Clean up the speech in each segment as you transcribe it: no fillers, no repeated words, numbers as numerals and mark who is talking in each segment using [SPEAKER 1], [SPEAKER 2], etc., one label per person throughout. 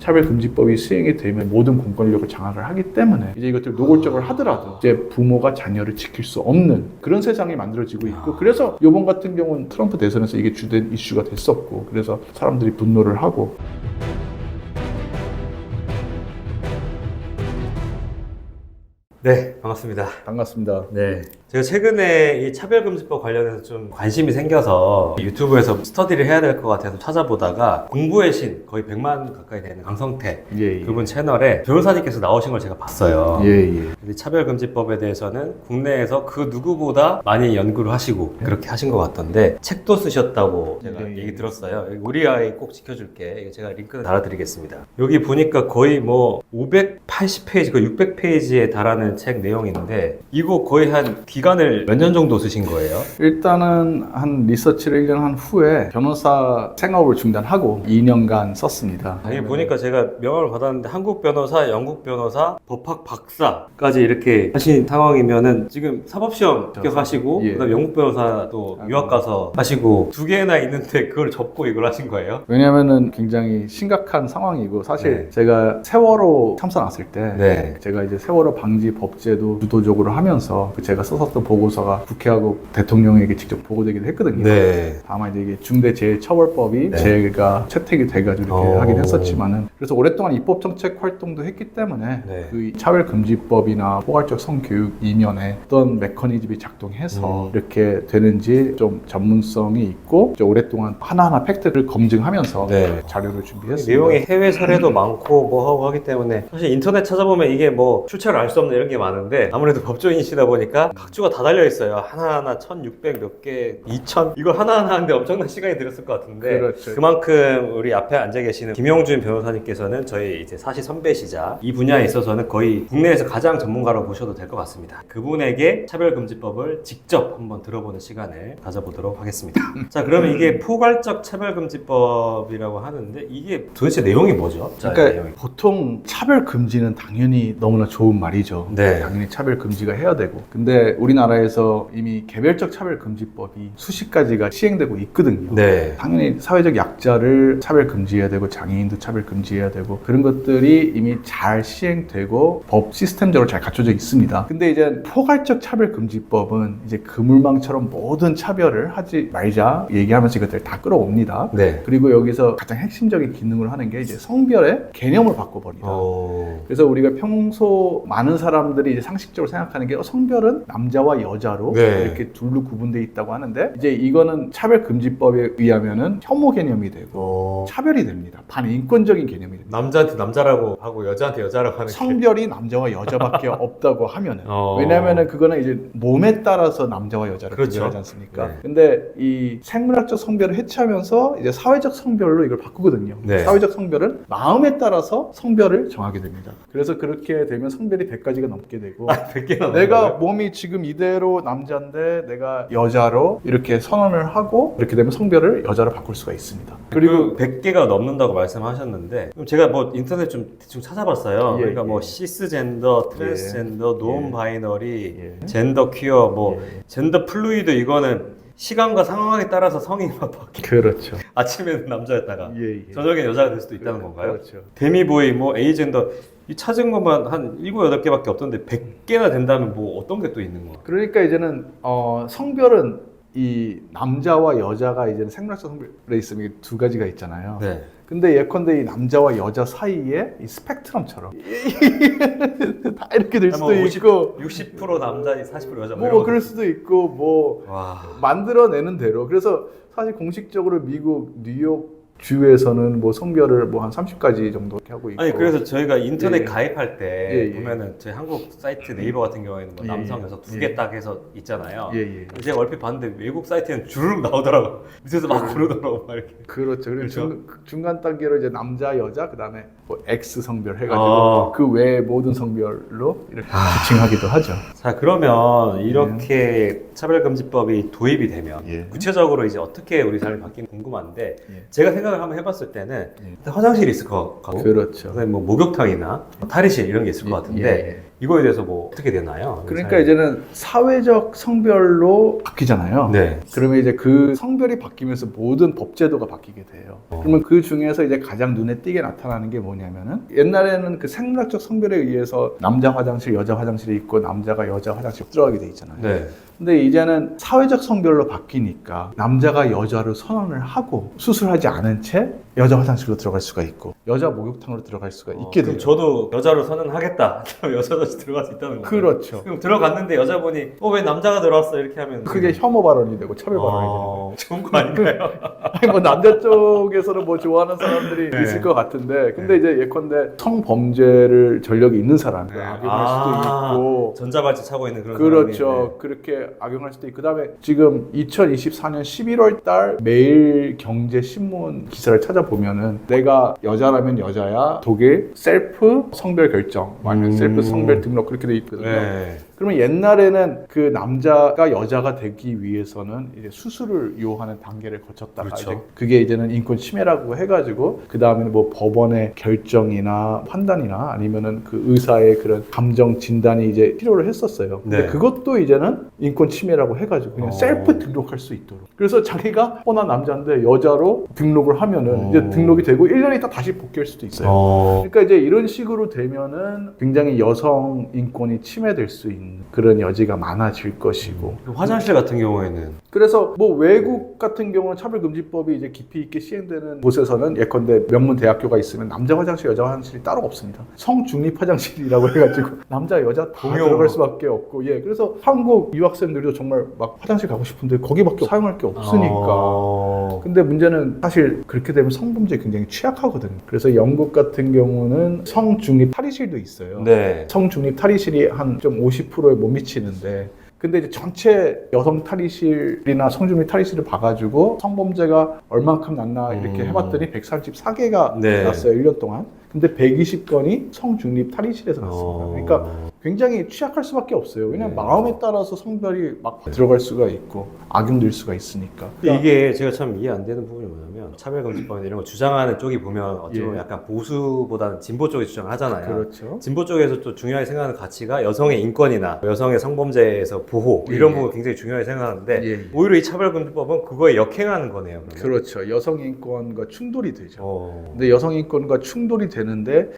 [SPEAKER 1] 차별금지법이 시행이 되면 모든 공권력을 장악을 하기 때문에 이제 이것들 노골적으로 하더라도 이제 부모가 자녀를 지킬 수 없는 그런 세상이 만들어지고 있고, 그래서 이번 같은 경우는 트럼프 대선에서 이게 주된 이슈가 됐었고, 그래서 사람들이 분노를 하고.
[SPEAKER 2] 네, 반갑습니다.
[SPEAKER 1] 반갑습니다.
[SPEAKER 2] 네. 제가 최근에 이 차별금지법 관련해서 좀 관심이 생겨서 유튜브에서 스터디를 해야 될 것 같아서 찾아보다가 공부의 신, 거의 100만 가까이 되는 강성태 그분 채널에 변호사님께서 나오신 걸 제가 봤어요. 근데 차별금지법에 대해서는 국내에서 그 누구보다 많이 연구를 하시고 그렇게 하신 것 같던데 책도 쓰셨다고 제가 얘기 들었어요. 우리 아이 꼭 지켜줄게. 이거 제가 링크 달아드리겠습니다. 여기 보니까 거의 뭐 580페이지, 거의 600페이지에 달하는 책 내용인데 이거 거의 한 기간을 몇 년 정도 쓰신 거예요?
[SPEAKER 1] 일단은 한 리서치를 1년 한 후에 변호사 생업을 중단하고 2년간 썼습니다.
[SPEAKER 2] 여기 보니까 제가 명함을 받았는데 한국 변호사, 영국 변호사, 법학 박사까지 이렇게 하신 상황이면은 지금 사법시험 합격하시고 그다음 영국 변호사도 유학 가서 하시고 두 개나 있는데 그걸 접고 이걸 하신 거예요?
[SPEAKER 1] 왜냐면은 굉장히 심각한 상황이고, 사실 제가 세월호 참사 났을 때 제가 이제 세월호 방지 법제도 주도적으로 하면서 제가 썼었던 보고서가 국회하고 대통령에게 직접 보고되기도 했거든요. 다만 이제 이게 중대재해처벌법이 제가 채택이 돼가지고 이렇게 하긴 했었지만은, 그래서 오랫동안 입법정책 활동도 했기 때문에 그 차별금지법이나 포괄적 성교육 이면에 어떤 메커니즘이 작동해서 이렇게 되는지 좀 전문성이 있고 오랫동안 하나하나 팩트를 검증하면서 자료를 준비했습니다.
[SPEAKER 2] 내용이 해외 사례도 많고 뭐 하고 하기 때문에 사실 인터넷 찾아보면 이게 뭐 출처를 알 수 없는 이런 게 많은데 아무래도 법조인이시다 보니까 각주가 다 달려 있어요. 하나하나 1600 몇 개, 2000 이걸 하나하나 하는데 엄청난 시간이 들었을 것 같은데 그만큼 우리 앞에 앉아 계시는 김용준 변호사님께서는 저희 이제 사시 선배시자 이 분야에 있어서는 거의 국내에서 가장 전문가로 보셔도 될 것 같습니다. 그분에게 차별금지법을 직접 한번 들어보는 시간을 가져보도록 하겠습니다. 자, 그러면 이게 포괄적 차별금지법이라고 하는데 이게 도대체 내용이 뭐죠?
[SPEAKER 1] 그러니까 보통 차별금지는 당연히 너무나 좋은 말이죠. 당연히 차별금지가 해야 되고, 근데 우리나라에서 이미 개별적 차별금지법이 수십 가지가 시행되고 있거든요. 당연히 사회적 약자를 차별금지해야 되고 장애인도 차별금지해야 되고 그런 것들이 이미 잘 시행되고 법 시스템적으로 잘 갖춰져 있습니다. 근데 이제 포괄적 차별금지법은 이제 그물망처럼 모든 차별을 하지 말자 얘기하면서 이것들을 다 끌어옵니다. 그리고 여기서 가장 핵심적인 기능을 하는 게 이제 성별의 개념을 바꿔버립니다. 그래서 우리가 평소 많은 사람들이 이제 상식적으로 생각하는 게 성별은 남자와 여자로 이렇게 둘로 구분되어 있다고 하는데, 이제 이거는 차별금지법에 의하면은 혐오 개념이 되고 차별이 됩니다. 반인권적인 개념이 됩니다.
[SPEAKER 2] 남자한테 남자라고 하고 여자한테 여자라고 하는
[SPEAKER 1] 성별이 남자와 여자밖에 없다고 하면은 왜냐면은 그거는 이제 몸에 따라서 남자와 여자를 구별하지 않습니까? 근데 이 생물학적 성별을 해체하면서 이제 사회적 성별로 이걸 바꾸거든요. 사회적 성별은 마음에 따라서 성별을 정하게 됩니다. 그래서 그렇게 되면 성별이 100가지가 넘게 되고
[SPEAKER 2] 100개나
[SPEAKER 1] 내가 몸이 지금 이대로 남자인데 내가 여자로 이렇게 선언을 하고 이렇게 되면 성별을 여자로 바꿀 수가 있습니다.
[SPEAKER 2] 그리고 100개가 넘는다고 말씀하셨는데 제가 뭐 인터넷 좀 대충 찾아봤어요. 그러니까 뭐 시스젠더, 트랜스젠더, 논 바이너리, 젠더 퀴어, 뭐 젠더 플루이드, 이거는 시간과 상황에 따라서 성이 막 바뀌어요. 아침에는 남자였다가 저녁에 여자가 될 수도 있다는 건가요? 데미보이, 뭐 에이젠더, 이 찾은 것만 한 7, 8개밖에 없던데 100개나 된다면 뭐 어떤 게 또 있는 거야?
[SPEAKER 1] 그러니까 이제는 성별은 이 남자와 여자가 이제는 생물학적 성별에 있으면 두 가지가 있잖아요. 근데 예컨대 이 남자와 여자 사이에 이 스펙트럼처럼 다 이렇게 될 수도 있고
[SPEAKER 2] 60% 남자, 40% 여자
[SPEAKER 1] 뭐 그럴 수도 있고 뭐 만들어내는 대로. 그래서 사실 공식적으로 미국 뉴욕 주에서는 뭐 성별을 뭐 한 30가지 정도 이렇게 하고 있고.
[SPEAKER 2] 아니 그래서 저희가 인터넷 가입할 때 보면은 저희 한국 사이트 네이버 같은 경우에는 뭐 남성, 여성 두 개 딱 해서 있잖아요. 제가 얼핏 봤는데 외국 사이트는 주르륵 나오더라고. 밑에서 막 고르더라고 막 이렇게.
[SPEAKER 1] 그리고 중간 단계로 이제 남자, 여자, 그다음에 뭐 X 성별 해가지고 그 외의 모든 성별로 이렇게 지칭하기도 하죠.
[SPEAKER 2] 자, 그러면 이렇게 차별금지법이 도입이 되면 구체적으로 이제 어떻게 우리 삶이 바뀌는지 궁금한데 제가 생각을 한번 해봤을 때는 화장실이 있을 것 같고 그다음에 뭐 목욕탕이나 탈의실 이런 게 있을 것 같은데 이거에 대해서 뭐 어떻게 되나요?
[SPEAKER 1] 그러니까 이제는 사회적 성별로 바뀌잖아요.
[SPEAKER 2] 네.
[SPEAKER 1] 그러면 이제 그 성별이 바뀌면서 모든 법제도가 바뀌게 돼요. 그러면 그 중에서 이제 가장 눈에 띄게 나타나는 게 뭐냐면은 옛날에는 그 생물학적 성별에 의해서 남자 화장실, 여자 화장실이 있고 남자가 여자 화장실 들어가게 돼 있잖아요.
[SPEAKER 2] 네.
[SPEAKER 1] 근데 이제는 사회적 성별로 바뀌니까 남자가 여자를 선언을 하고 수술하지 않은 채 여자 화장실로 들어갈 수가 있고 여자 목욕탕으로 들어갈 수가 있게 돼요.
[SPEAKER 2] 그럼 저도 여자로 선언하겠다. 여자 다시 들어갈 수 있다는 거예요.
[SPEAKER 1] 그렇죠.
[SPEAKER 2] 그럼 들어갔는데 여자분이 왜 남자가 들어왔어 이렇게 하면
[SPEAKER 1] 그게 혐오 발언이 되고 차별 발언이 되는 거예요.
[SPEAKER 2] 좋은 거 아닌가요?
[SPEAKER 1] 아니 뭐 남자 쪽에서는 뭐 좋아하는 사람들이
[SPEAKER 2] 네.
[SPEAKER 1] 있을 것 같은데 근데 이제 예컨대 성범죄를 전력이 있는 사람 악용할 수도 있고
[SPEAKER 2] 전자발찌 차고 있는 그런
[SPEAKER 1] 그렇죠.
[SPEAKER 2] 사람이,
[SPEAKER 1] 그렇게 악용할 수도 있고 그다음에 지금 2024년 11월 달 매일경제신문 기사를 찾아보면은 내가 여자라면 여자야 독일 셀프 성별 결정 아니면 셀프 성별 등록 그렇게 돼 있거든요.
[SPEAKER 2] 네.
[SPEAKER 1] 그러면 옛날에는 그 남자가 여자가 되기 위해서는 이제 수술을 요하는 단계를 거쳤다가
[SPEAKER 2] 그렇죠.
[SPEAKER 1] 이제 그게 이제는 인권 침해라고 해가지고 그 다음에는 뭐 법원의 결정이나 판단이나 아니면은 그 의사의 그런 감정 진단이 이제 필요를 했었어요. 근데
[SPEAKER 2] 네.
[SPEAKER 1] 그것도 이제는 인권 침해라고 해가지고 그냥 셀프 등록할 수 있도록. 그래서 자기가 난 남자인데 여자로 등록을 하면은 이제 등록이 되고 1년 있다 다시 복귀할 수도 있어요. 그러니까 이제 이런 식으로 되면은 굉장히 여성 인권이 침해될 수 있는 그런 여지가 많아질 것이고
[SPEAKER 2] 화장실 같은 경우에는
[SPEAKER 1] 그래서 뭐 외국 같은 경우는 차별금지법이 이제 깊이 있게 시행되는 곳에서는 예컨대 명문 대학교가 있으면 남자 화장실, 여자 화장실이 따로 없습니다. 성중립 화장실이라고 해가지고 남자, 여자 다 들어갈 수밖에 없고 예 그래서 한국 유학생들도 정말 막 화장실 가고 싶은데 거기밖에 사용할 게 없으니까 근데 문제는 사실 그렇게 되면 성범죄에 굉장히 취약하거든요. 그래서 영국 같은 경우는 성중립 탈의실도 있어요.
[SPEAKER 2] 네.
[SPEAKER 1] 성중립 탈의실이 한 좀 50%에 못 미치는데 근데 이제 전체 여성 탈의실이나 성중립 탈의실을 봐가지고 성범죄가 얼만큼 났나 이렇게 해봤더니 134개가
[SPEAKER 2] 네.
[SPEAKER 1] 났어요 1년 동안. 근데 120건이 성중립 탈의실에서 났습니다. 그러니까 굉장히 취약할 수밖에 없어요. 왜냐하면 마음에 따라서 성별이 막 들어갈 수가 있고 악용될 수가 있으니까.
[SPEAKER 2] 이게 제가 참 이해 안 되는 부분이 뭐냐면 차별금지법 이런 거 주장하는 쪽이 보면 어찌 보면 약간 보수보다는 진보 쪽에 주장을 하잖아요.
[SPEAKER 1] 그렇죠.
[SPEAKER 2] 진보 쪽에서 또 중요하게 생각하는 가치가 여성의 인권이나 여성의 성범죄에서 보호 이런 부분 굉장히 중요하게 생각하는데 오히려 이 차별금지법은 그거에 역행하는 거네요. 그러면.
[SPEAKER 1] 그렇죠. 여성 인권과 충돌이 되죠. 근데 여성 인권과 충돌이 되는데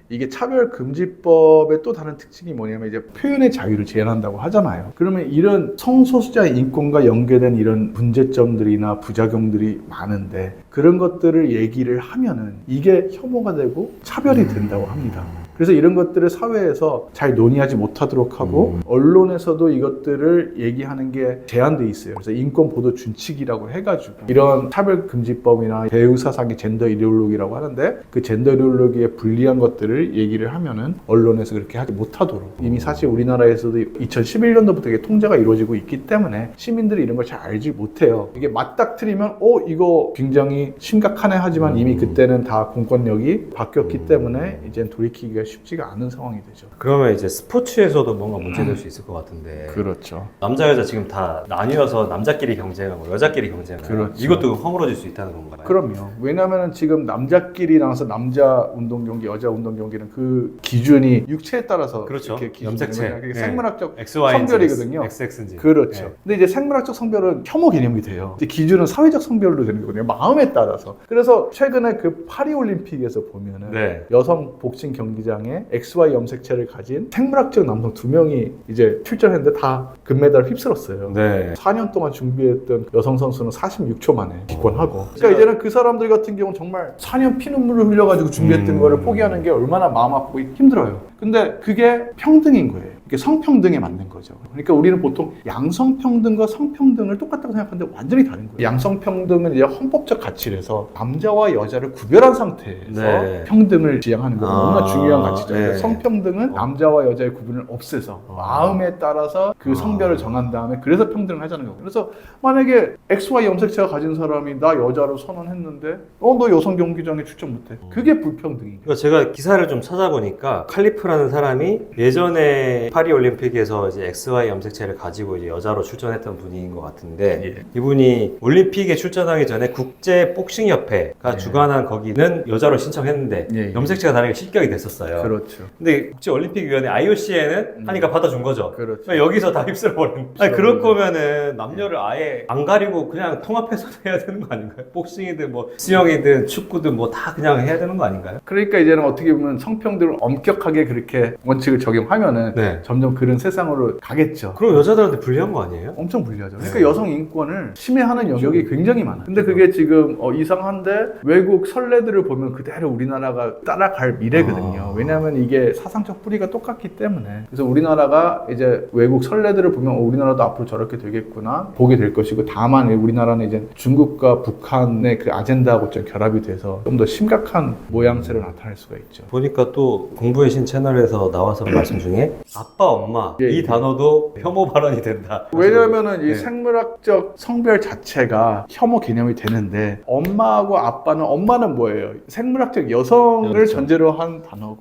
[SPEAKER 1] 이게 차별금지법의 또 다른 특징이 뭐냐면 이제 표현의 자유를 제한한다고 하잖아요. 그러면 이런 성소수자의 인권과 연계된 이런 문제점들이나 부작용들이 많은데 그런 것들을 얘기를 하면은 이게 혐오가 되고 차별이 된다고 합니다. 그래서 이런 것들을 사회에서 잘 논의하지 못하도록 하고 언론에서도 이것들을 얘기하는 게 제한돼 있어요. 그래서 인권보도 준칙이라고 해가지고 이런 차별금지법이나 배우사상의 젠더 이데올로기라고 하는데 그 젠더 이데올로기에 불리한 것들을 얘기를 하면은 언론에서 그렇게 하지 못하도록 이미 사실 우리나라에서도 2011년도부터 이게 통제가 이루어지고 있기 때문에 시민들이 이런 걸 잘 알지 못해요. 이게 맞닥뜨리면 이거 굉장히 심각하네 하지만 이미 그때는 다 공권력이 바뀌었기 때문에 이제 돌이키기가 쉽지가 않은 상황이 되죠.
[SPEAKER 2] 그러면 이제 스포츠에서도 뭔가 문제될 수 있을 것 같은데.
[SPEAKER 1] 그렇죠.
[SPEAKER 2] 남자 여자 지금 다 나뉘어서 남자끼리 경쟁하고 여자끼리 경쟁하고
[SPEAKER 1] 그렇죠.
[SPEAKER 2] 이것도 허물어질 수 있다는 건가요?
[SPEAKER 1] 그럼요. 왜냐하면 지금 남자끼리 나와서 남자 운동 경기, 여자 운동 경기는 그 기준이 육체에 따라서
[SPEAKER 2] 그렇죠.
[SPEAKER 1] 이렇게 기준이
[SPEAKER 2] 염색체.
[SPEAKER 1] 그게 생물학적
[SPEAKER 2] XY인지
[SPEAKER 1] 성별이거든요.
[SPEAKER 2] XX인지.
[SPEAKER 1] 그렇죠.
[SPEAKER 2] 네.
[SPEAKER 1] 근데 이제 생물학적 성별은 혐오 개념이 돼요. 이제 기준은 사회적 성별로 되는 거거든요. 마음에 따라서. 그래서 최근에 그 파리올림픽에서 보면은
[SPEAKER 2] 네.
[SPEAKER 1] 여성 복싱 경기장에 XY 염색체를 가진 생물학적 남성 2명이 이제 출전했는데 다 금메달을 휩쓸었어요.
[SPEAKER 2] 네.
[SPEAKER 1] 4년 동안 준비했던 여성 선수는 46초 만에 기권하고. 그러니까 이제는 그 사람들 같은 경우는 정말 4년 피눈물을 흘려가지고 준비했던 거를 포기하는 게 얼마나 마음 아프고 힘들어요. 근데 그게 평등인 거예요. 이게 성평등에 맞는 거죠. 그러니까 우리는 보통 양성평등과 성평등을 똑같다고 생각하는데 완전히 다른 거예요. 양성평등은 이제 헌법적 가치라서 남자와 여자를 구별한 상태에서
[SPEAKER 2] 네.
[SPEAKER 1] 평등을 지향하는 거 너무나 중요한 가치죠.
[SPEAKER 2] 네.
[SPEAKER 1] 성평등은 남자와 여자의 구분을 없애서 마음에 따라서 그 성별을 정한 다음에 그래서 평등을 하자는 거예요. 그래서 만약에 XY 염색체가 가진 사람이 나 여자로 선언했는데 너 여성 경기장에 출전 못해. 그게 불평등인 거예요.
[SPEAKER 2] 그러니까 제가 기사를 좀 찾아보니까 링크라는 사람이 예전에 파리 올림픽에서 이제 XY 염색체를 가지고 이제 여자로 출전했던 분인 것 같은데 이분이 올림픽에 출전하기 전에 국제 복싱 협회가 주관한 거기는 여자로 신청했는데 염색체가 다르게 실격이 됐었어요.
[SPEAKER 1] 그렇죠.
[SPEAKER 2] 근데 국제 올림픽 위원회 IOC에는 하니까 받아준 거죠.
[SPEAKER 1] 그렇죠.
[SPEAKER 2] 여기서 다 휩쓸어 버린. 아니 그럴 거면은 남녀를 아예 안 가리고 그냥 통합해서 해야 되는 거 아닌가요? 복싱이든 뭐 수영이든 축구든 뭐 다 그냥 해야 되는 거 아닌가요?
[SPEAKER 1] 그러니까 이제는 어떻게 보면 성평등을 엄격하게 그렇게 원칙을 적용하면은 점점 그런 세상으로 가겠죠.
[SPEAKER 2] 그럼 여자들한테 불리한 거 아니에요?
[SPEAKER 1] 엄청 불리하죠. 그러니까 여성 인권을 침해하는 영역이 굉장히 많아요. 근데 그게 지금 이상한데 외국 선례들을 보면 그대로 우리나라가 따라갈 미래거든요. 왜냐하면 이게 사상적 뿌리가 똑같기 때문에. 그래서 우리나라가 이제 외국 선례들을 보면 우리나라도 앞으로 저렇게 되겠구나 보게 될 것이고, 다만 우리나라는 이제 중국과 북한의 그 아젠다하고 좀 결합이 돼서 좀 더 심각한 모양새를 나타낼 수가 있죠.
[SPEAKER 2] 보니까 또 공부의 신 채널에서 나와서 말씀 중에 아빠, 엄마 이 단어도 혐오 발언이 된다.
[SPEAKER 1] 왜냐하면은 이 생물학적 성별 자체가 혐오 개념이 되는데, 엄마하고 엄마는 뭐예요? 생물학적 여성을 전제로 한 단어고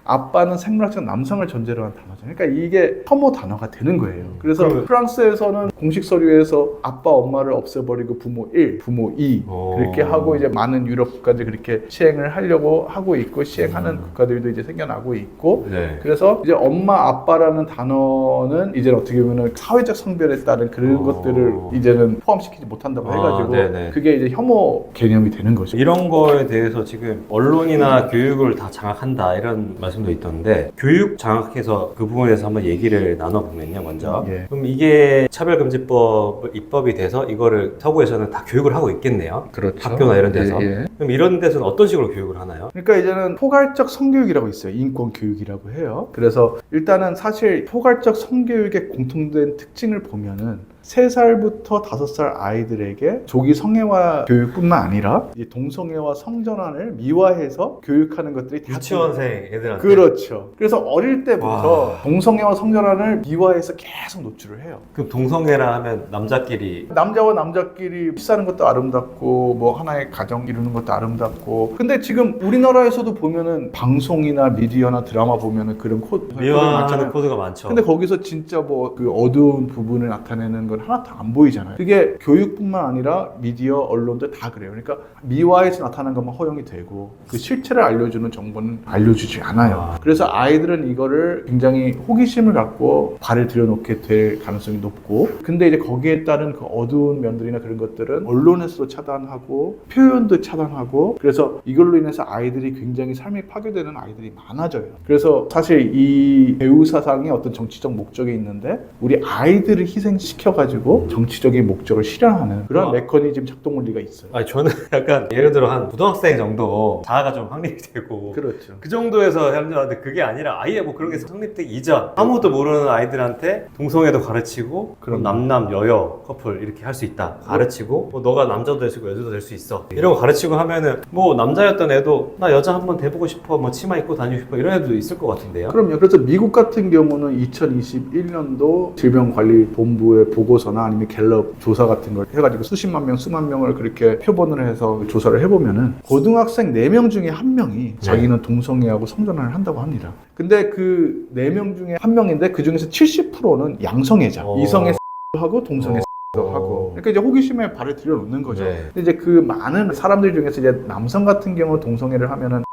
[SPEAKER 1] 아빠는 생물학적 남성을 전제로 한 단어죠. 그러니까 이게 혐오 단어가 되는 거예요. 그래서 프랑스에서는 공식 서류에서 아빠, 엄마를 없애버리고 부모 1, 부모 2 그렇게 하고 이제 많은 유럽 국가들 그렇게 시행을 하려고 하고 있고, 시행하는 국가들도 이제 생겨나고 있고, 그래서 이제 엄마, 아빠라는 단어는 이제 어떻게 보면 사회적 성별에 따른 그런 것들을 이제는 포함시키지 못한다고 해가지고 그게 이제 혐오 개념이 되는 거죠.
[SPEAKER 2] 이런 거에 대해서 지금 언론이나 교육을 다 장악한다 이런 말씀도 있던데, 교육 장악해서 그 부분에 대해서 한번 얘기를 나눠보면요. 먼저 그럼 이게 차별금지법 입법이 돼서 이거를 서구에서는 다 교육을 하고 있겠네요.
[SPEAKER 1] 그렇죠.
[SPEAKER 2] 학교나 이런 데서. 그럼 이런 데서는 어떤 식으로 교육을 하나요?
[SPEAKER 1] 그러니까 이제는 포괄적 성교육이라고 있어요. 인권 교육이라고 해요. 그래서 일단은 사실 포괄적 성교육의 공통된 특징을 보면은 3살부터 5살 아이들에게 조기 성애화 교육뿐만 아니라 이 동성애와 성전환을 미화해서 교육하는 것들이 다
[SPEAKER 2] 유치원생 애들한테.
[SPEAKER 1] 그렇죠. 그래서 어릴 때부터 동성애와 성전환을 미화해서 계속 노출을 해요.
[SPEAKER 2] 그럼 동성애라 하면 남자끼리
[SPEAKER 1] 남자와 남자끼리 키스하는 것도 아름답고 뭐 하나의 가정 이루는 것도 아름답고, 근데 지금 우리나라에서도 보면은 방송이나 미디어나 드라마 보면은 그런
[SPEAKER 2] 미화하는 코드가 많죠.
[SPEAKER 1] 근데 거기서 진짜 뭐 그 어두운 부분을 나타내는 건 하나도 안 보이잖아요. 그게 교육뿐만 아니라 미디어, 언론들 다 그래요. 그러니까 미화해서 나타나는 것만 허용이 되고 그 실체를 알려주는 정보는 알려주지 않아요. 그래서 아이들은 이거를 굉장히 호기심을 갖고 발을 들여놓게 될 가능성이 높고, 근데 이제 거기에 따른 그 어두운 면들이나 그런 것들은 언론에서도 차단하고 표현도 차단하고, 그래서 이걸로 인해서 아이들이 굉장히 삶이 파괴되는 아이들이 많아져요. 그래서 사실 이 배우 사상이 어떤 정치적 목적이 있는데 우리 아이들을 희생시켜가지고 정치적인 목적을 실현하는 그런 메커니즘 작동 원리가 있어요.
[SPEAKER 2] 아니 저는 약간 예를 들어 한 고등학생 정도 자아가 좀 확립이 되고
[SPEAKER 1] 그렇죠.
[SPEAKER 2] 그 정도에서 하는 줄 알았는데 그게 아니라 아예 뭐 그런 게 성립되기 이전 아무도 모르는 아이들한테 동성애도 가르치고 남남 여여 커플 이렇게 할 수 있다 가르치고, 뭐 너가 남자도 될 수 있고 여자도 될 수 있어 이런 거 가르치고 하면은 뭐 남자였던 애도 나 여자 한번 돼보고 싶어, 뭐 치마 입고 다니고 싶어 이런 애도 있을 것 같은데요.
[SPEAKER 1] 그럼요. 그래서 미국 같은 경우는 2021년도 질병관리본부의 보고서나 아니면 갤럽 조사 같은 걸 해가지고 수십만 명, 수만 명을 그렇게 표본을 해서 조사를 해보면은 고등학생 4명 중에 1명이 자기는 동성애하고 성전환을 한다고 합니다. 근데 그 4명 중에 1명인데 그 중에서 70%는 양성애자, 이성애 하고 동성애 하고, 그러니까 이제 호기심에 발을 들여놓는 거죠. 근데 이제 그 많은 사람들 중에서 이제 남성 같은 경우 동성애를 하면은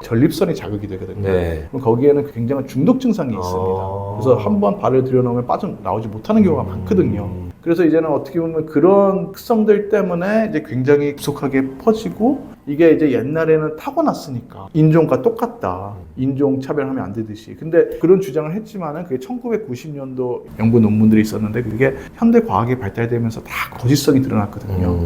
[SPEAKER 1] 전립선이 자극이 되거든요. 그럼 거기에는 굉장한 중독 증상이 있습니다. 그래서 한번 발을 들여놓으면 빠져나오지 못하는 경우가 많거든요. 그래서 이제는 어떻게 보면 그런 특성들 때문에 이제 굉장히 급속하게 퍼지고, 이게 이제 옛날에는 타고났으니까 인종과 똑같다, 인종 차별하면 안 되듯이. 근데 그런 주장을 했지만은 그게 1990년도 연구 논문들이 있었는데 그게 현대 과학이 발달되면서 다 거짓성이 드러났거든요.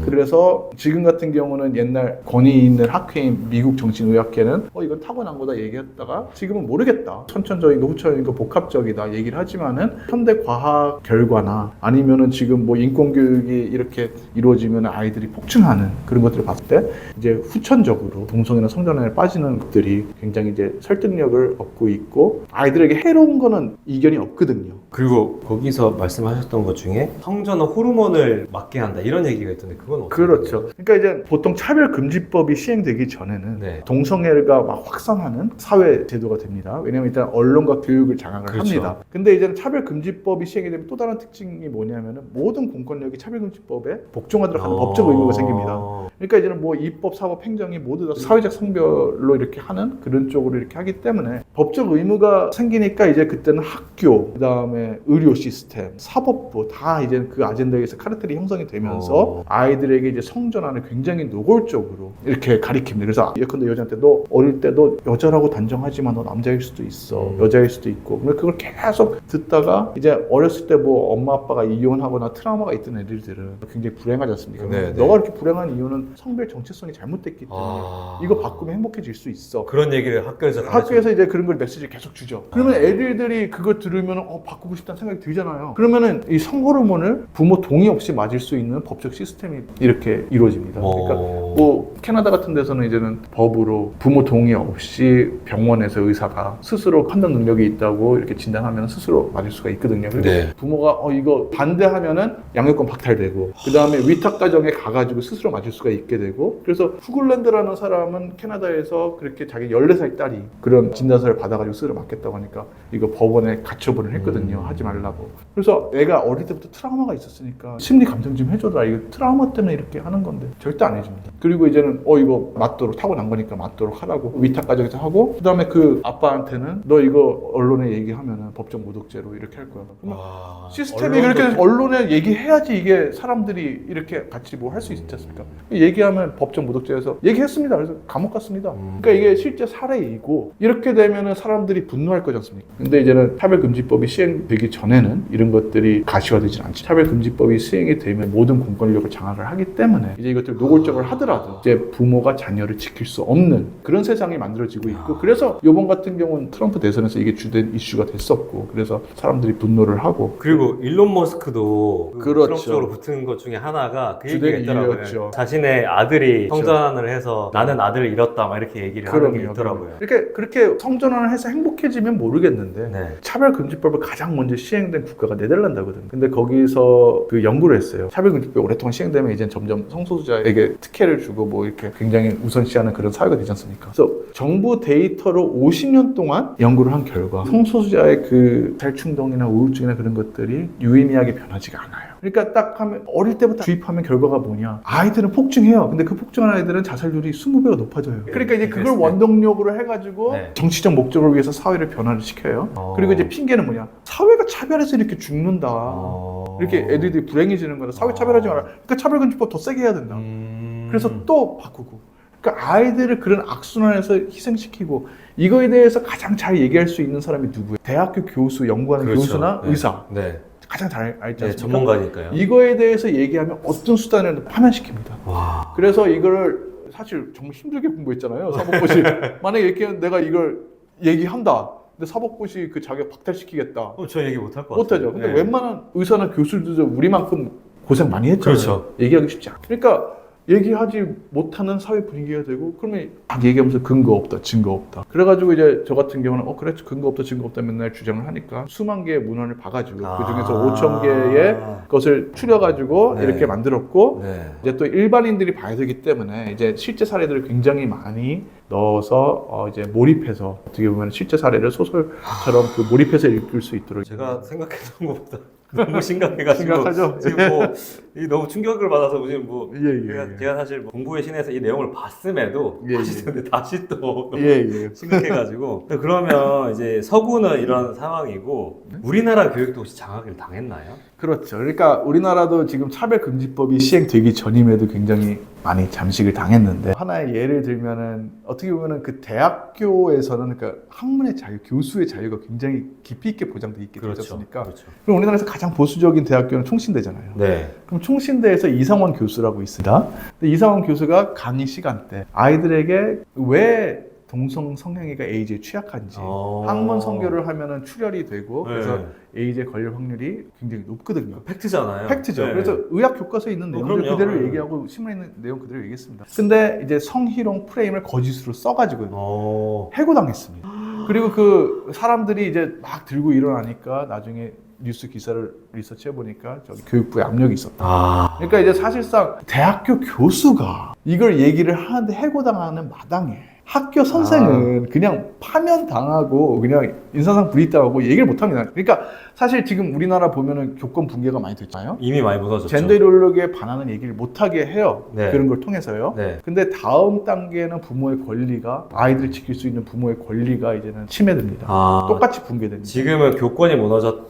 [SPEAKER 1] 그래서 지금 같은 경우는 옛날 권위 있는 학회인 미국 정신의학회는 이건 타고난 거다 얘기했다가 지금은 모르겠다, 선천적인 거 후천적인 거 복합적이다 얘기를 하지만은 현대 과학 결과나 아니면은 지금 뭐 인권 교육이 이렇게 이루어지면 아이들이 폭증하는 그런 것들을 봤을 때 이제 후천적으로 동성애나 성전환에 빠지는 것들이 굉장히 이제 설득력을 얻고 있고 아이들에게 해로운 거는 이견이 없거든요.
[SPEAKER 2] 그리고 거기서 말씀하셨던 것 중에 성전환 호르몬을 맞게 한다 이런 얘기가 있던데 그건 어떻게?
[SPEAKER 1] 그렇죠. 그러니까 이제 보통 차별금지법이 시행되기 전에는
[SPEAKER 2] 네.
[SPEAKER 1] 동성애가 막 확산하는 사회 제도가 됩니다. 왜냐하면 일단 언론과 교육을 장악을
[SPEAKER 2] 그렇죠.
[SPEAKER 1] 합니다. 근데 이제는 차별금지법이 시행이 되면 또 다른 특징이 뭐냐면은 모든 공권력이 차별금지법에 복종하도록 하는 법적 의무가 생깁니다. 그러니까 이제는 뭐 입법, 사법, 행정이 모두 다 사회적 성별로 이렇게 하는 그런 쪽으로 이렇게 하기 때문에 법적 의무가 생기니까 이제 그때는 학교, 그다음에 의료 시스템, 사법부 다 이제 그 아젠다에서 카르텔이 형성이 되면서 아이들에게 이제 성전환을 굉장히 노골적으로 이렇게 가리킵니다. 그래서 예컨대 여자한테 너 어릴 때 너 여자라고 단정하지만 너 남자일 수도 있어, 여자일 수도 있고. 그걸 계속 듣다가 이제 어렸을 때 뭐 엄마 아빠가 이혼하거나 트라우마가 있던 애들은 굉장히 불행하지 않습니까?
[SPEAKER 2] 네,
[SPEAKER 1] 너가 이렇게 불행한 이유는 성별 정체성이 잘못됐기 때문에 이거 바꾸면 행복해질 수 있어.
[SPEAKER 2] 그런 얘기를 학교에서
[SPEAKER 1] 이제 그런 걸 메시지를 계속 주죠. 그러면 애들이 그걸 들으면 바꾸고 싶다는 생각이 들잖아요. 그러면은 이 성호르몬을 부모 동의 없이 맞을 수 있는 법적 시스템이 이렇게 이루어집니다. 그러니까 뭐 캐나다 같은 데서는 이제는 법으로 부모 동의 없이 병원에서 의사가 스스로 판단 능력이 있다고 이렇게 진단하면 스스로 맞을 수가 있거든요. 그리고
[SPEAKER 2] 네.
[SPEAKER 1] 부모가 이거 반대하면은 양육권 박탈되고 그 다음에 위탁 가정에 가가지고 스스로 맞을 수가 있게 되고 그래서 후글랜드라는 사람은 캐나다에서 그렇게 자기 14살 딸이 그런 진단서를 받아가지고 스스로 맞겠다고 하니까 이거 법원에 가처분을 했거든요. 하지 말라고. 그래서 애가 어릴 때부터 트라우마가 있었으니까 심리 감정 좀 해줘라. 이거 트라우마 때문에 이렇게 하는 건데 절대 안 해줍니다. 그리고 이제는 이거 맞도록 타고난 거니까 맞도록 하라고 위탁 가정에서 하고 그 다음에 그 아빠한테는 너 이거 언론에 얘기하면은 법적 모독죄로 이렇게 할 거야. 시스템이 그렇게 언론에 얘기해야지 이게 사람들이 이렇게 같이 뭐 할 수 있지 않습니까? 얘기하면 법적 모독죄에서 얘기했습니다. 그래서 감옥 갔습니다. 그러니까 이게 실제 사례이고 이렇게 되면은 사람들이 분노할 거지 않습니까? 근데 이제는 차별금지법이 시행되기 전에는 이런 것들이 가시화되진 않죠. 차별금지법이 시행이 되면 모든 공권력을 장악을 하기 때문에 이제 이것들 노골적으로 하더라도 이제 부모가 자녀를 지킬 수 없는 그런 세상이 만들어지고 있고 그래서 이번 같은 경우는 트럼프 대선에서 이게 주된 이슈가 됐었고 그래서 사람들이 분노를 하고
[SPEAKER 2] 그리고 일론 머스크도
[SPEAKER 1] 그렇죠.
[SPEAKER 2] 트럼프 쪽으로 붙은 것 중에 하나가 그
[SPEAKER 1] 주된
[SPEAKER 2] 얘기가 있더라고요.
[SPEAKER 1] 이유였죠.
[SPEAKER 2] 자신의 아들이 성전환을 해서 나는 아들을 잃었다 막 이렇게 얘기를 하는 게 있더라고요.
[SPEAKER 1] 그렇게 성전환을 해서 행복해지면 모르겠는데
[SPEAKER 2] 네.
[SPEAKER 1] 차별금지법을 가장 먼저 시행된 국가가 네덜란드거든요. 근데 거기서 그 연구를 했어요. 차별금지법이 오랫동안 시행되면 이제 점점 성소수자에게 특혜를 주고 뭐 이렇게 굉장히 우선시하는 그런 사회가 되지 않습니까? 그래서 정부 데이터로 50년 동안 연구를 한 결과 성소수자의 그 살충동이나 우울증이나 그런 것들이 유의미하게 변하지가 않아요. 그러니까 딱 하면 어릴 때부터 주입하면 결과가 뭐냐? 아이들은 폭증해요. 근데 그 폭증한 아이들은 자살률이 20배가 높아져요. 그러니까 이제 그걸 원동력으로 해가지고 정치적 목적을 위해서 사회를 변화를 시켜요. 그리고 이제 핑계는 뭐냐? 사회가 차별해서 이렇게 죽는다. 이렇게 애들이 불행해지는 거다. 사회 차별하지 마라. 그러니까 차별금지법 더 세게 해야 된다. 그래서 또 바꾸고. 그러니까 아이들을 그런 악순환에서 희생시키고 이거에 대해서 가장 잘 얘기할 수 있는 사람이 누구예요? 대학교 교수, 연구하는
[SPEAKER 2] 그렇죠.
[SPEAKER 1] 교수나
[SPEAKER 2] 네.
[SPEAKER 1] 의사.
[SPEAKER 2] 네.
[SPEAKER 1] 가장 잘 알지
[SPEAKER 2] 네,
[SPEAKER 1] 않습니까?
[SPEAKER 2] 전문가니까요.
[SPEAKER 1] 이거에 대해서 얘기하면 어떤 수단이라도 파면시킵니다.
[SPEAKER 2] 와.
[SPEAKER 1] 그래서 이걸 사실 정말 힘들게 공부했잖아요. 사법고시. 만약에 이렇게 내가 이걸 얘기한다. 근데 사법고시 그 자격 박탈시키겠다.
[SPEAKER 2] 저 얘기 못할 것 같아요.
[SPEAKER 1] 못하죠. 근데 웬만한 의사나 교수들도 우리만큼 고생 많이 했잖아요.
[SPEAKER 2] 그렇죠.
[SPEAKER 1] 얘기하기 쉽지 않아. 그러니까 얘기하지 못하는 사회 분위기가 되고 그러면 막 얘기하면서 근거 없다, 증거 없다. 그래가지고 이제 저 같은 경우는 그래 근거 없다, 증거 없다 맨날 주장을 하니까 수만 개의 문헌을 봐가지고 그 중에서 5천 개의 것을 추려가지고 이렇게 만들었고 이제 또 일반인들이 봐야 되기 때문에 이제 실제 사례들을 굉장히 많이 넣어서 이제 몰입해서 어떻게 보면 실제 사례를 소설처럼 그 몰입해서 읽을 수 있도록
[SPEAKER 2] 제가 생각했던 것보다 너무 심각해가지고
[SPEAKER 1] 심각하죠?
[SPEAKER 2] 지금 뭐 너무 충격을 받아서 지금 뭐
[SPEAKER 1] 예.
[SPEAKER 2] 제가 사실 뭐 공부의 신에서 이 내용을 봤음에도 다시 또 심각해가지고 그러면 이제 서구는 이런 상황이고 우리나라 교육도 혹시 장악을 당했나요?
[SPEAKER 1] 그렇죠. 그러니까 우리나라도 지금 차별금지법이 시행되기 전임에도 굉장히 많이 잠식을 당했는데 하나의 예를 들면은 어떻게 보면은 그 대학교에서는 그러니까 학문의 자유, 교수의 자유가 굉장히 깊이 있게 보장돼 있게 되지 않습니까?
[SPEAKER 2] 그렇죠.
[SPEAKER 1] 그럼 우리나라에서 가장 보수적인 대학교는 총신대잖아요.
[SPEAKER 2] 네.
[SPEAKER 1] 그럼 총신대에서 이상원 교수라고 있습니다. 근데 이상원 교수가 강의 시간 때 아이들에게 왜 동성 성향이가 에이즈에 취약한지 항문 성교를 하면은 출혈이 되고 그래서 에이즈에 걸릴 확률이 굉장히 높거든요.
[SPEAKER 2] 팩트잖아요.
[SPEAKER 1] 팩트죠.
[SPEAKER 2] 네.
[SPEAKER 1] 그래서 의학 교과서에 있는 내용들
[SPEAKER 2] 그럼요.
[SPEAKER 1] 그대로 얘기하고 신문에 있는 내용 그대로 얘기했습니다. 근데 이제 성희롱 프레임을 거짓으로 써가지고 해고당했습니다. 그리고 그 사람들이 이제 막 들고 일어나니까 나중에 뉴스 기사를 리서치해 보니까 저기 교육부에 압력이 있었다. 그러니까 이제 사실상 대학교 교수가 이걸 얘기를 하는데 해고당하는 마당에 학교 선생은 그냥 파면당하고 그냥 인사상 불이익당하고 얘기를 못합니다. 그러니까 사실 지금 우리나라 보면은 교권 붕괴가 많이 됐잖아요.
[SPEAKER 2] 이미 많이 무너졌죠.
[SPEAKER 1] 젠더 이데올로기에 반하는 얘기를 못하게 해요.
[SPEAKER 2] 네.
[SPEAKER 1] 그런 걸 통해서요.
[SPEAKER 2] 네.
[SPEAKER 1] 근데 다음 단계는 부모의 권리가 아이들을 지킬 수 있는 부모의 권리가 이제는 침해됩니다. 똑같이 붕괴됩니다.
[SPEAKER 2] 지금은 교권이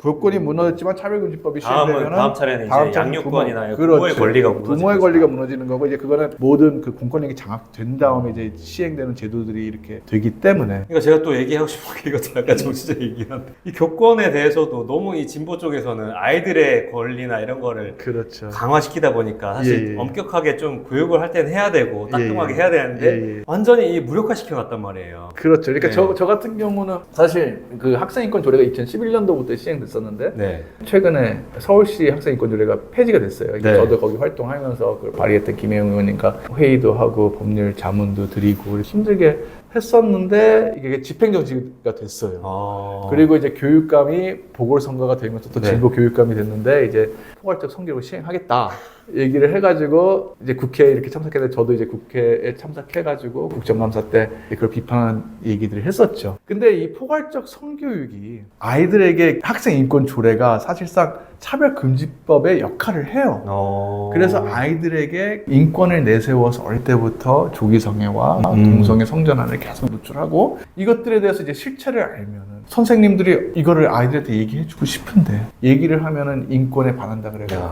[SPEAKER 1] 교권이 무너졌지만 차별금지법이 시행되면
[SPEAKER 2] 다음 차례는 이제 양육권이나 부모의 권리가 무너지는
[SPEAKER 1] 부모의 권리가 무너지는 거고 이제 그거는 모든 그 공권력이 장악된 다음에 이제 시행되는 제도들이 이렇게 되기 때문에
[SPEAKER 2] 그러니까 제가 또 얘기하고 싶은 게 이것도 약간 정치적 얘기한데 이 교권에 대해서도 너무 이 진보 쪽에서는 아이들의 권리나 이런 거를
[SPEAKER 1] 그렇죠.
[SPEAKER 2] 강화시키다 보니까 사실 엄격하게 좀 교육을 할 때는 해야 되고 따끔하게 해야 되는데 완전히 이 무력화시켜 놨단 말이에요.
[SPEAKER 1] 그렇죠. 그러니까 저 같은 경우는 사실 그 학생인권 조례가 2011년도부터 시행됐었는데 최근에 서울시 학생인권 조례가 폐지가 됐어요. 저도 거기 활동하면서 그걸 발의했던 김혜영 의원님과 회의도 하고 법률 자문도 드리고 힘들게 했었는데 이게 집행정지가 됐어요. 그리고 이제 교육감이 보궐선거가 되면서 또 진보 교육감이 됐는데 이제 포괄적 성교육을 시행하겠다 얘기를 해가지고 이제 국회에 이렇게 참석했는데 저도 이제 국회에 참석해가지고 국정감사 때 그걸 비판한 얘기들을 했었죠. 근데 이 포괄적 성교육이 아이들에게 학생인권 조례가 사실상 차별금지법의 역할을 해요. 그래서 아이들에게 인권을 내세워서 어릴 때부터 조기성애와 동성애 성전환을 계속 노출하고 이것들에 대해서 이제 실체를 알면은 선생님들이 이거를 아이들한테 얘기해주고 싶은데 얘기를 하면은 인권에 반한다 그래가지고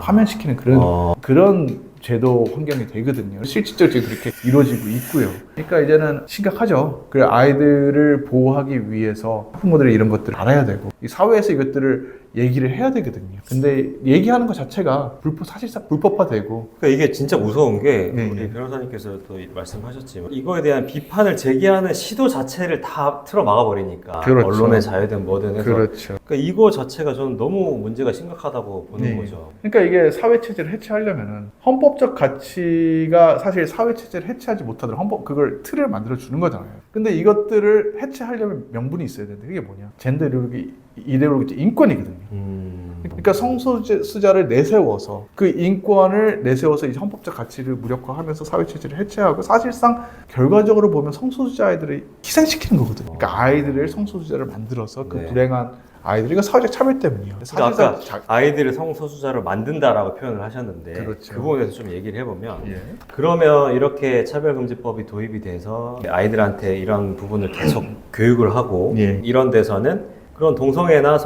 [SPEAKER 1] 파면시키는 그런 제도 환경이 되거든요. 실질적으로 그렇게 이루어지고 있고요. 그러니까 이제는 심각하죠. 그래 아이들을 보호하기 위해서 학부모들이 이런 것들을 알아야 되고 이 사회에서 이것들을 얘기를 해야 되거든요. 근데 얘기하는 것 자체가 사실상 불법화되고
[SPEAKER 2] 그러니까 이게 진짜 무서운 게 우리 변호사님께서 또 말씀하셨지만 이거에 대한 비판을 제기하는 시도 자체를 다 틀어 막아버리니까 언론의 자유든 뭐든 해서 그러니까 이거 자체가 저는 너무 문제가 심각하다고 보는 거죠.
[SPEAKER 1] 그러니까 이게 사회체제를 해체하려면은 헌법적 가치가 사실 사회체제를 해체하지 못하도록 그걸 틀을 만들어 주는 거잖아요. 근데 이것들을 해체하려면 명분이 있어야 되는데 그게 뭐냐? 젠더 이데올로기 인권이거든요. 그러니까 성소수자를 내세워서 그 인권을 내세워서 이제 헌법적 가치를 무력화하면서 사회체제를 해체하고 사실상 결과적으로 보면 성소수자 아이들을 희생시키는 거거든요. 그러니까 아이들을 성소수자를 만들어서 그 불행한 아이들이 사회적 차별 때문이에요.
[SPEAKER 2] 그러니까 아까 아이들을 성소수자로 만든다라고 표현을 하셨는데 그 부분에서 좀 얘기를 해보면 그러면 이렇게 차별금지법이 도입이 돼서 아이들한테 이런 부분을 계속 교육을 하고 이런 데서는 그런 동성애나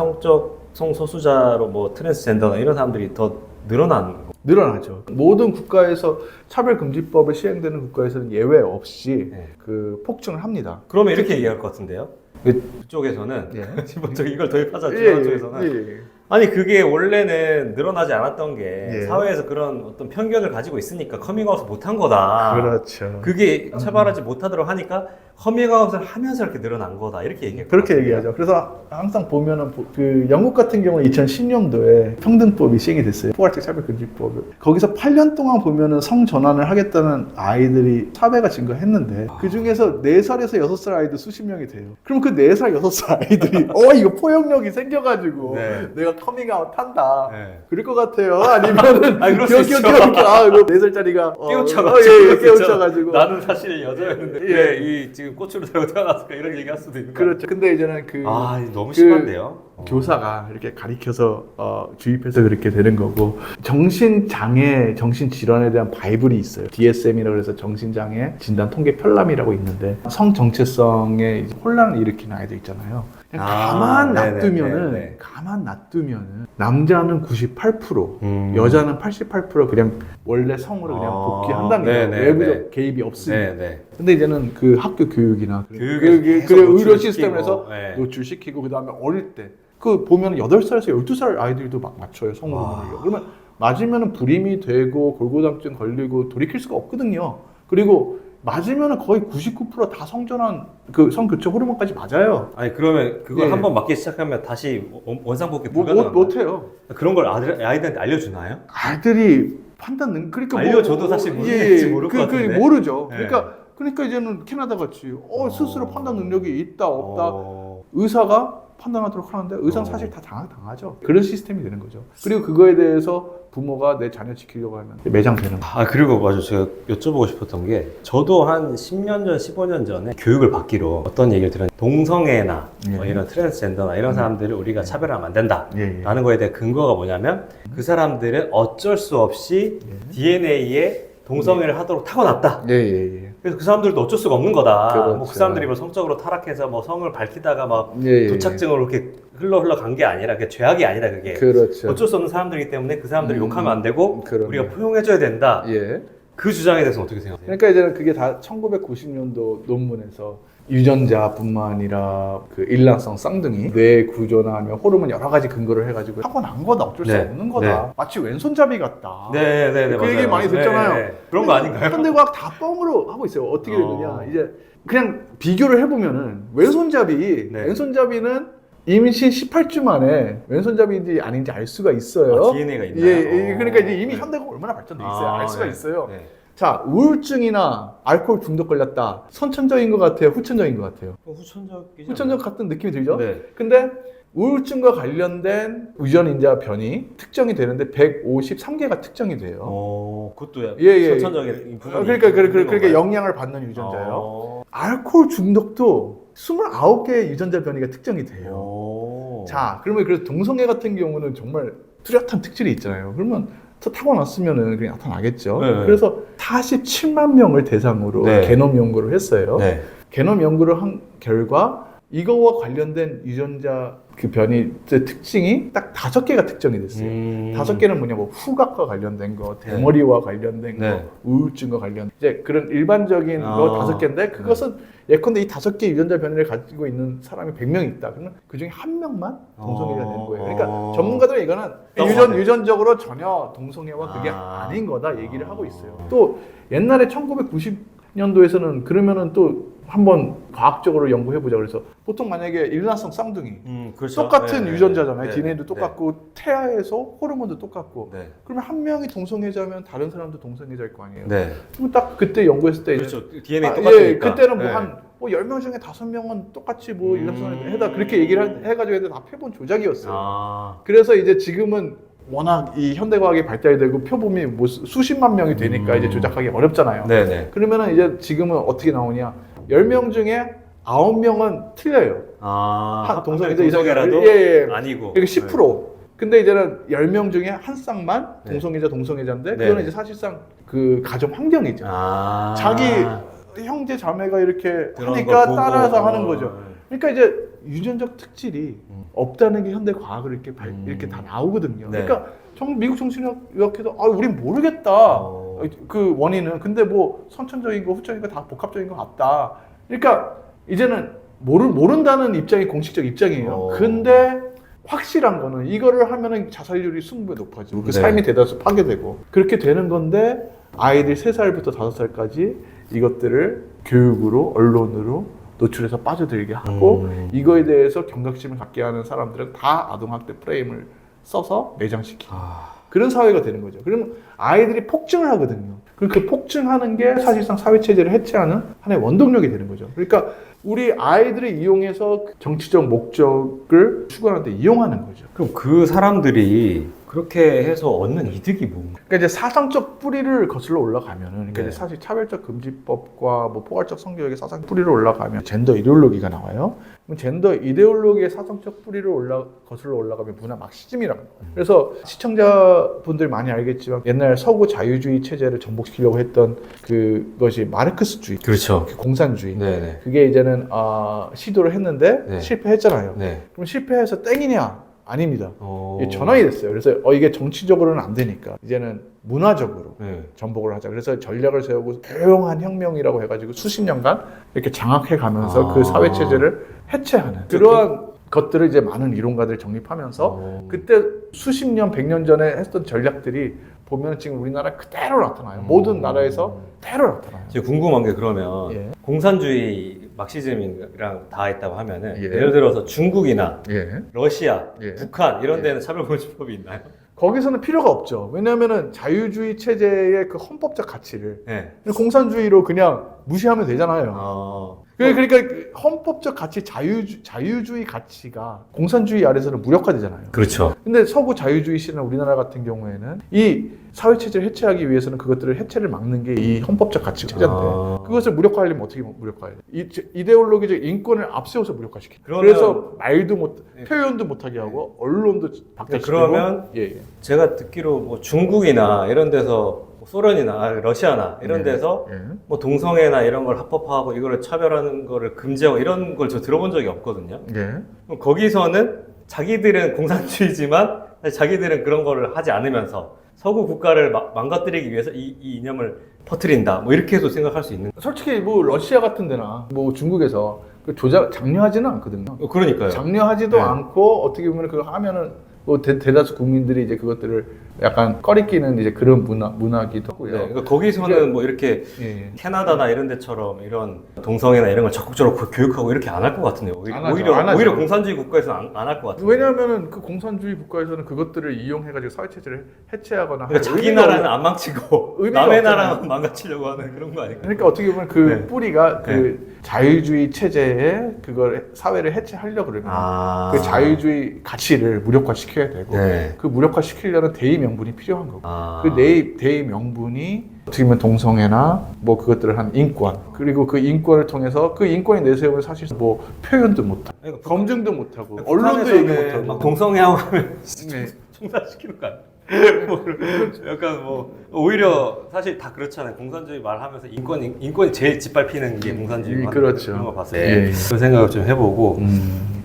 [SPEAKER 2] 성소수자로 뭐 트랜스젠더나 이런 사람들이 더 늘어나죠. 모든 국가에서 차별금지법을 시행되는 국가에서는 예외 없이 그 폭증을 합니다. 그러면 이렇게 얘기할 것 같은데요. 그쪽에서는 이걸 도입하자 쪽에서는 아니 그게 원래는 늘어나지 않았던 게 사회에서 그런 어떤 편견을 가지고 있으니까 커밍아웃을 못한 거다.
[SPEAKER 1] 그렇죠.
[SPEAKER 2] 그게 처벌하지 못하도록 하니까 커밍아웃을 하면서 이렇게 늘어난 거다. 이렇게 얘기해요.
[SPEAKER 1] 그렇게 얘기하죠. 그래서 항상 보면은 그 영국 같은 경우는 2010년도에 평등법이 시행이 됐어요. 포괄적 차별금지법. 거기서 8년 동안 보면은 성전환을 하겠다는 아이들이 사배가 증가했는데 그 중에서 4살에서 6살 아이들 수십 명이 돼요. 그럼 그 4살, 6살 아이들이 이거 포용력이 생겨가지고 내가 커밍아웃 한다. 그럴 것 같아요. 아니면은
[SPEAKER 2] 그럴 수 있죠.
[SPEAKER 1] 이거 4살짜리가 깨우쳐가지고
[SPEAKER 2] 나는 사실 여자였는데 이 지금 꼬추를 들고 태어났을까 이런 얘기 할 수도 있는 거예요.
[SPEAKER 1] 그렇죠. 근데 이제는
[SPEAKER 2] 너무 심한데요.
[SPEAKER 1] 교사가 이렇게 가리켜서 주입해서 그렇게 되는 거고 정신장애, 정신질환에 대한 바이블이 있어요. DSM이라고 해서 정신장애 진단 통계 편람이라고 있는데 성정체성에 혼란을 일으키는 아이들 있잖아요. 가만 놔두면은 남자는 98%, 여자는 88% 그냥 원래 성으로 그냥 복귀한다는 거예요. 외부적 개입이 없으니까. 근데 이제는 그 학교 교육이나 의료 시스템에서 노출시키고 그다음에 어릴 때 그 보면 8살에서 12살 아이들도 막 맞춰요. 성호르몬을요. 그러면 맞으면 불임이 되고 골고당증 걸리고 돌이킬 수가 없거든요. 그리고 맞으면 거의 99%다 성전환 그 성교체 호르몬까지 맞아요.
[SPEAKER 2] 아니 그러면 그걸
[SPEAKER 1] 예.
[SPEAKER 2] 한번 맞기 시작하면 다시 원상복귀
[SPEAKER 1] 뭐,
[SPEAKER 2] 불가능한가요?
[SPEAKER 1] 못해요.
[SPEAKER 2] 그런 걸 아이들한테 알려주나요?
[SPEAKER 1] 아이들이 판단 그러니까
[SPEAKER 2] 알려줘도 사실 무슨 얘기인지 모를 것 같은데.
[SPEAKER 1] 모르죠.
[SPEAKER 2] 네.
[SPEAKER 1] 그러니까 이제는 캐나다 같이 스스로 판단 능력이 있다 없다 의사가 판단하도록 하는데 의사는 사실 다 당하죠. 그런 시스템이 되는 거죠. 그리고 그거에 대해서 부모가 내 자녀 지키려고 하면 매장되는 거.
[SPEAKER 2] 그리고 맞아 제가 여쭤보고 싶었던 게 저도 한 10년 전, 15년 전에 교육을 받기로 어떤 얘기를 들었는데 동성애나 뭐 이런 트랜스젠더나 이런 사람들을 우리가 차별하면 안 된다 라는 거에 대한 근거가 뭐냐면 그 사람들은 어쩔 수 없이 DNA에 동성애를 하도록 타고났다. 그래서 그 사람들도 어쩔 수가 없는 거다.
[SPEAKER 1] 그렇죠.
[SPEAKER 2] 뭐 그 사람들이 뭐 성적으로 타락해서 뭐 성을 밝히다가 막
[SPEAKER 1] 예.
[SPEAKER 2] 도착증으로 이렇게 흘러 간 게 아니라 그게 죄악이 아니라 그게
[SPEAKER 1] 그렇죠.
[SPEAKER 2] 어쩔 수 없는 사람들이기 때문에 그 사람들을 욕하면 안 되고
[SPEAKER 1] 그럼요.
[SPEAKER 2] 우리가 포용해줘야 된다.
[SPEAKER 1] 예.
[SPEAKER 2] 그 주장에 대해서 어떻게 생각하세요?
[SPEAKER 1] 그러니까 이제는 그게 다 1990년도 논문에서 유전자뿐만 아니라 그 일란성 쌍둥이 뇌 구조나 아니면 호르몬 여러 가지 근거를 해가지고 타고난 거다 어쩔 수
[SPEAKER 2] 네.
[SPEAKER 1] 없는 거다 마치 왼손잡이 같다
[SPEAKER 2] 네네네
[SPEAKER 1] 그 얘기 많이 듣잖아요.
[SPEAKER 2] 네. 그런 거 아닌가요?
[SPEAKER 1] 현대과학 다 뻥으로 하고 있어요. 어떻게 되느냐 이제 그냥 비교를 해보면은 왼손잡이는 임신 18주 만에 왼손잡이인지 아닌지 알 수가 있어요.
[SPEAKER 2] DNA가 있나요?
[SPEAKER 1] 예, 그러니까 이제 이미 현대가 얼마나 발전돼 있어요. 알 수가 있어요.
[SPEAKER 2] 네.
[SPEAKER 1] 자, 우울증이나 알코올 중독 걸렸다. 선천적인 것 같아요? 후천적인 것 같아요?
[SPEAKER 2] 후천적이죠.
[SPEAKER 1] 후천적 같은 느낌이 들죠?
[SPEAKER 2] 네.
[SPEAKER 1] 근데 우울증과 관련된 유전인자 변이 특정이 되는데 153개가 특정이 돼요.
[SPEAKER 2] 그것도
[SPEAKER 1] 예.
[SPEAKER 2] 선천적인 부분이
[SPEAKER 1] 그러니까 영향을 받는 유전자예요. 알코올 중독도 29개의 유전자 변이가 특정이 돼요. 자, 그러면 그래서 동성애 같은 경우는 정말 뚜렷한 특질이 있잖아요. 그러면 타고났으면은 그냥 나타나겠죠.
[SPEAKER 2] 네.
[SPEAKER 1] 그래서 47만 명을 대상으로 게놈 연구를 했어요.
[SPEAKER 2] 네.
[SPEAKER 1] 게놈 연구를 한 결과 이거와 관련된 유전자 그 변이 특징이 딱 5개가 특정이 됐어요. 5개는 뭐냐, 뭐 후각과 관련된 거, 대머리와 관련된 거, 우울증과 관련 이제 그런 일반적인 거 5개인데 그것은 예컨대 이 5개 유전자 변이를 가지고 있는 사람이 100명 있다. 그러면 그 중에 1명만 동성애가 되는 거예요. 그러니까 전문가들은 이거는 유전적으로 전혀 동성애와 그게 아닌 거다 얘기를 하고 있어요. 또 옛날에 1990년도에서는 그러면은 또 한번 과학적으로 연구해보자 그래서 보통 만약에 일란성 쌍둥이
[SPEAKER 2] 그렇죠.
[SPEAKER 1] 똑같은 유전자잖아요. DNA도 똑같고 태아에서 호르몬도 똑같고 그러면 한 명이 동성애자면 다른 사람도 동성애자일 거 아니에요. 그럼 딱 그때 연구했을 때
[SPEAKER 2] 그렇죠. DNA 똑같으니까.
[SPEAKER 1] 그때는 뭐 한 10명 중에 5명은 똑같이 뭐 일란성 해다 그렇게 얘기를 해가지고 애들 다 표본 조작이었어요. 그래서 이제 지금은 워낙 이 현대과학이 발달이 되고 표본이 뭐 수십만 명이 되니까 이제 조작하기 어렵잖아요. 그러면은 이제 지금은 어떻게 나오냐? 10명 중에 9명은 틀려요.
[SPEAKER 2] 동성애자 이상이라도 아니고.
[SPEAKER 1] 그러니까 10%. 근데 이제는 10명 중에 한 쌍만 동성애자인데 그거는 이제 사실상 그 가정 환경이죠. 자기 형제 자매가 이렇게 하니까 따라서 하는 거죠. 그러니까 이제 유전적 특질이 없다는 게 현대 과학을 이렇게 다 나오거든요. 그러니까 미국 정신의학회도 우린 모르겠다. 그 원인은. 근데 뭐 선천적인 거, 후천적인 거 다 복합적인 것 같다. 그러니까 이제는 모른다는 입장이 공식적 입장이에요. 근데 확실한 거는 이거를 하면은 자살률이 승부에 높아지고 그 삶이 대다수 파괴되고 그렇게 되는 건데 아이들 3살부터 5살까지 이것들을 교육으로 언론으로 노출해서 빠져들게 하고 이거에 대해서 경각심을 갖게 하는 사람들은 다 아동학대 프레임을 써서 매장시키고 그런 사회가 되는 거죠. 그러면 아이들이 폭증을 하거든요. 그 폭증하는 게 사실상 사회체제를 해체하는 하나의 원동력이 되는 거죠. 그러니까 우리 아이들을 이용해서 정치적 목적을 추구하는 데 이용하는 거죠.
[SPEAKER 2] 그럼 그 사람들이 그렇게 해서 얻는 이득이 뭡니까?
[SPEAKER 1] 그러니까 이제 사상적 뿌리를 거슬러 올라가면은, 그러니까 이제 사실 차별적 금지법과 뭐 포괄적 성교육의 사상 뿌리를 올라가면 젠더 이데올로기가 나와요. 그럼 젠더 이데올로기의 사상적 뿌리를 거슬러 올라가면 문화 막시즘이라는 거예요. 그래서 시청자분들 많이 알겠지만 옛날 서구 자유주의 체제를 정복시키려고 했던 그것이 마르크스주의,
[SPEAKER 2] 그렇죠.
[SPEAKER 1] 공산주의.
[SPEAKER 2] 네네.
[SPEAKER 1] 그게 이제는 시도를 했는데 실패했잖아요. 그럼 실패해서 땡이냐? 아닙니다. 전환이 됐어요. 그래서 이게 정치적으로는 안 되니까 이제는 문화적으로 전복을 하자. 그래서 전략을 세우고 조용한 혁명이라고 해가지고 수십 년간 이렇게 장악해 가면서 그 사회 체제를 해체하는 그러한 것들을 이제 많은 이론가들이 정립하면서 그때 수십 년, 100년 전에 했던 전략들이 보면 지금 우리나라 그대로 나타나요. 모든 나라에서 그대로 나타나요.
[SPEAKER 2] 지금 궁금한 게 그러면
[SPEAKER 1] 예.
[SPEAKER 2] 공산주의 막시즘이랑 다 있다고 하면은
[SPEAKER 1] 예.
[SPEAKER 2] 예를 들어서 중국이나
[SPEAKER 1] 예.
[SPEAKER 2] 러시아,
[SPEAKER 1] 예.
[SPEAKER 2] 북한 이런
[SPEAKER 1] 예.
[SPEAKER 2] 데는 차별금지법이 있나요?
[SPEAKER 1] 거기서는 필요가 없죠. 왜냐하면은 자유주의 체제의 그 헌법적 가치를
[SPEAKER 2] 네.
[SPEAKER 1] 공산주의로 그냥 무시하면 되잖아요. 그러니까 그 헌법적 가치, 자유주의 가치가 공산주의 아래서는 무력화되잖아요.
[SPEAKER 2] 그렇죠.
[SPEAKER 1] 근데 서구 자유주의 시대나 우리나라 같은 경우에는 이 사회체제를 해체하기 위해서는 그것들을 해체를 막는 게 이 헌법적 가치 체제인데 그것을 무력화하려면 어떻게 무력화해야 돼? 이데올로기적 인권을 앞세워서 무력화시켜. 그래서 말도 못, 표현도 못하게 하고 언론도 박탈시키고.
[SPEAKER 2] 그러면
[SPEAKER 1] 예.
[SPEAKER 2] 제가 듣기로 뭐 중국이나 이런 데서 소련이나 러시아나 이런 데서 뭐 동성애나 이런 걸 합법화하고 이거를 차별하는 거를 금지하고 이런 걸 저 들어본 적이 없거든요.
[SPEAKER 1] 예.
[SPEAKER 2] 그럼 거기서는 자기들은 공산주의지만 사실 자기들은 그런 거를 하지 않으면서 서구 국가를 망가뜨리기 위해서 이 이념을 퍼뜨린다. 뭐 이렇게 해서 생각할 수 있는.
[SPEAKER 1] 솔직히 뭐 러시아 같은 데나 뭐 중국에서 그 장려하지는 않거든요.
[SPEAKER 2] 그러니까요.
[SPEAKER 1] 장려하지도
[SPEAKER 2] 네.
[SPEAKER 1] 않고 어떻게 보면 그거 하면은 뭐 대다수 국민들이 이제 그것들을 약간 꺼리끼는 이제 그런 문화기도 하고요.
[SPEAKER 2] 네, 그러니까 거기서는 뭐 이렇게
[SPEAKER 1] 예.
[SPEAKER 2] 캐나다나 이런 데처럼 이런 동성애나 이런 걸 적극적으로 교육하고 이렇게 안 할 것 같은데요.
[SPEAKER 1] 안 하죠.
[SPEAKER 2] 오히려 공산주의 국가에서는 안 할 것 같아요.
[SPEAKER 1] 왜냐하면은 그 공산주의 국가에서는 그것들을 이용해가지고 사회체제를 해체하거나
[SPEAKER 2] 그러니까 자기 나라는 안 망치고
[SPEAKER 1] 의미가
[SPEAKER 2] 남의
[SPEAKER 1] 없잖아요.
[SPEAKER 2] 나라만 망가치려고 하는 그런 거 아닐까요?
[SPEAKER 1] 그러니까 어떻게 보면 그
[SPEAKER 2] 네.
[SPEAKER 1] 뿌리가 그 자유주의 체제에 그걸 사회를 해체하려고 그러면 그 자유주의 가치를 무력화시켜야 되고
[SPEAKER 2] 네.
[SPEAKER 1] 그 무력화시키려는 대의 명분이 필요한 거고
[SPEAKER 2] 아.
[SPEAKER 1] 그 대의 명분이 어떻게 보면 동성애나 뭐 그것들을 한 인권 그리고 그 인권을 통해서 그 인권이 내세우면 사실 뭐 표현도 못하고
[SPEAKER 2] 그러니까
[SPEAKER 1] 검증도 못하고 언론도 얘기 못하고
[SPEAKER 2] 막 동성애하고 하면
[SPEAKER 1] 네.
[SPEAKER 2] 총살시키는 거 아니에요? 뭐 약간 뭐 오히려 사실 다 그렇잖아요. 공산주의 말하면서 인권이 제일 짓밟히는 게 공산주의.
[SPEAKER 1] 그렇죠.
[SPEAKER 2] 그런 거 봤어요.
[SPEAKER 1] 예.
[SPEAKER 2] 그런 생각을 좀 해보고